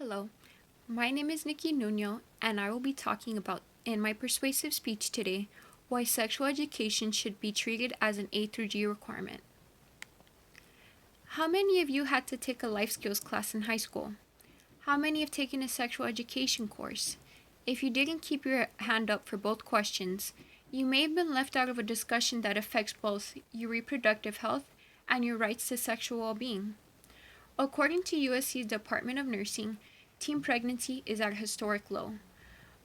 Hello, my name is Nikki Nuno, and I will be talking about, in my persuasive speech today, why sexual education should be treated as an A through G requirement. How many of you had to take a life skills class in high school? How many have taken a sexual education course? If you didn't keep your hand up for both questions, you may have been left out of a discussion that affects both your reproductive health and your rights to sexual well being. According to USC's Department of Nursing, teen pregnancy is at a historic low.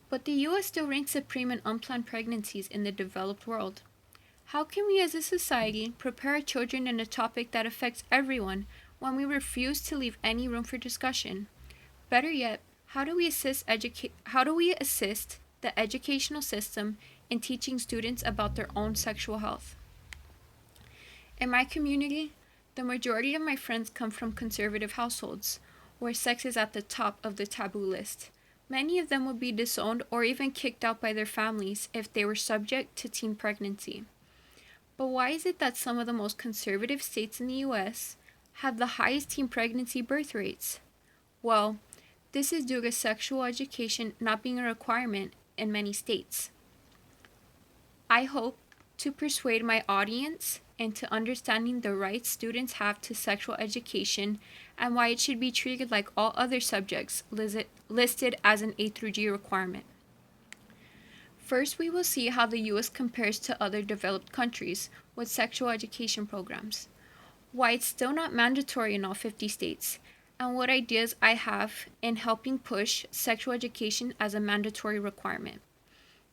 But the US still ranks supreme in unplanned pregnancies in the developed world. How can we as a society prepare our children in a topic that affects everyone when we refuse to leave any room for discussion? Better yet, how do we assist the educational system in teaching students about their own sexual health? In my community, the majority of my friends come from conservative households, where sex is at the top of the taboo list. Many of them would be disowned or even kicked out by their families if they were subject to teen pregnancy. But why is it that some of the most conservative states in the US have the highest teen pregnancy birth rates? Well, this is due to sexual education not being a requirement in many states. I hope to persuade my audience into understanding the rights students have to sexual education and why it should be treated like all other subjects listed as an A through G requirement. First, we will see how the US compares to other developed countries with sexual education programs, why it's still not mandatory in all 50 states, and what ideas I have in helping push sexual education as a mandatory requirement.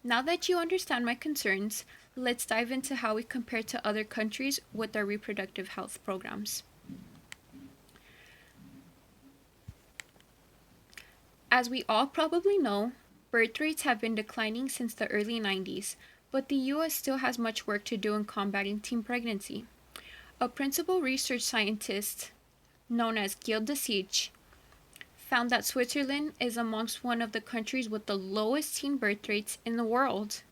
Now that you understand my concerns, let's dive into how we compare to other countries with their reproductive health programs. As we all probably know, birth rates have been declining since the early 90s, but the US still has much work to do in combating teen pregnancy. A principal research scientist known as Gil Desiche found that Switzerland is amongst one of the countries with the lowest teen birth rates in the world.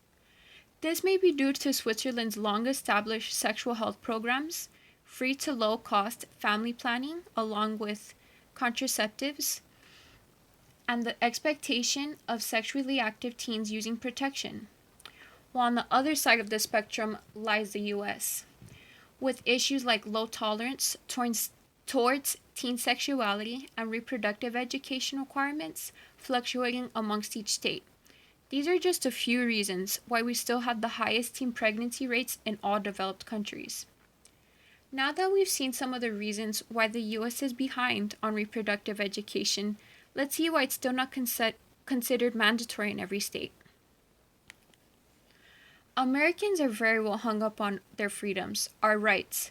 This may be due to Switzerland's long-established sexual health programs, free to low-cost family planning along with contraceptives, and the expectation of sexually active teens using protection. While on the other side of the spectrum lies the US, with issues like low tolerance towards teen sexuality and reproductive education requirements fluctuating amongst each state. These are just a few reasons why we still have the highest teen pregnancy rates in all developed countries. Now that we've seen some of the reasons why the US is behind on reproductive education, let's see why it's still not considered mandatory in every state. Americans are very well hung up on their freedoms, our rights.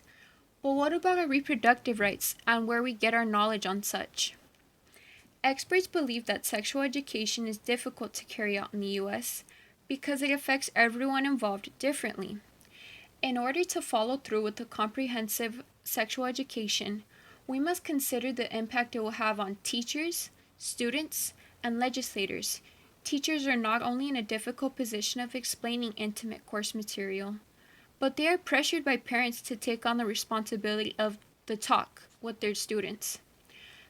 But what about our reproductive rights and where we get our knowledge on such? Experts believe that sexual education is difficult to carry out in the US because it affects everyone involved differently. In order to follow through with a comprehensive sexual education, we must consider the impact it will have on teachers, students, and legislators. Teachers are not only in a difficult position of explaining intimate course material, but they are pressured by parents to take on the responsibility of the talk with their students.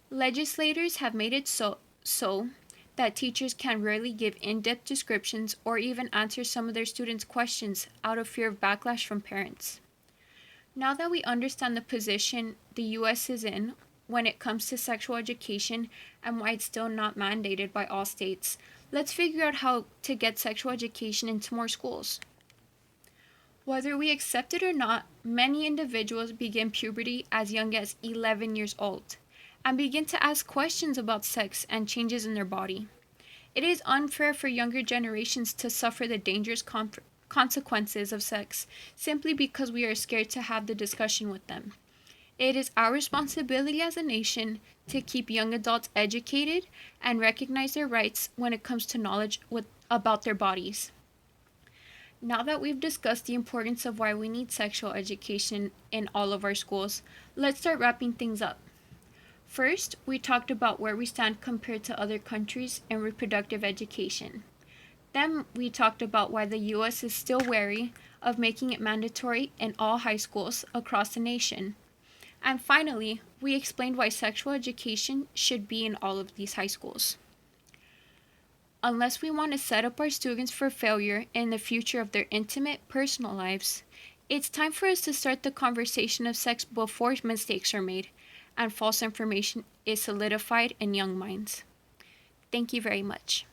Legislators have made it so that teachers can rarely give in-depth descriptions or even answer some of their students' questions out of fear of backlash from parents. Now that we understand the position the US is in when it comes to sexual education and why it's still not mandated by all states, let's figure out how to get sexual education into more schools. Whether we accept it or not, many individuals begin puberty as young as 11 years old and begin to ask questions about sex and changes in their body. It is unfair for younger generations to suffer the dangerous consequences of sex simply because we are scared to have the discussion with them. It is our responsibility as a nation to keep young adults educated and recognize their rights when it comes to knowledge about their bodies. Now that we've discussed the importance of why we need sexual education in all of our schools, let's start wrapping things up. First, we talked about where we stand compared to other countries in reproductive education. Then we talked about why the US is still wary of making it mandatory in all high schools across the nation. And finally, we explained why sexual education should be in all of these high schools. Unless we want to set up our students for failure in the future of their intimate, personal lives, it's time for us to start the conversation of sex before mistakes are made and false information is solidified in young minds. Thank you very much.